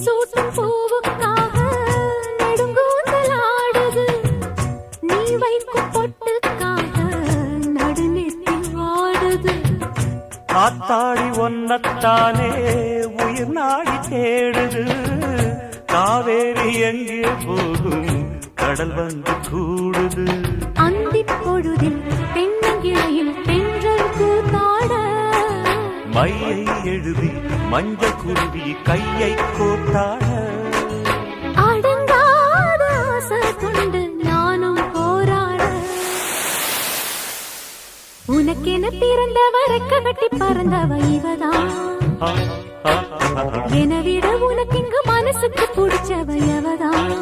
சூட்டும் பூவுக்காக நெடுங்கூந்தலாடுது. நீ வைக்கும் பொட்டுக்காக நடுநெத்தி வாடுது. காத்தாடி ஒன்னத்தானே உயிர் நாடி தேடுது. காவேரி எங்கே போகும் கடல் வந்து கூடுது. அந்திப் பொழுதில் தென்னங்கிளையில் தென்றல் கூத்தாட மையை எழுதி மஞ்சள் குருவி கையை கோத்தாட. அடங்காத ஆசை கொண்டு நானும் போராட. உனக்கென பிறந்தவரை கட்டி பறந்தவ இவதான். என விட உனக்கு இங்கு மனசுக்கு பிடிச்சவ எவதான்.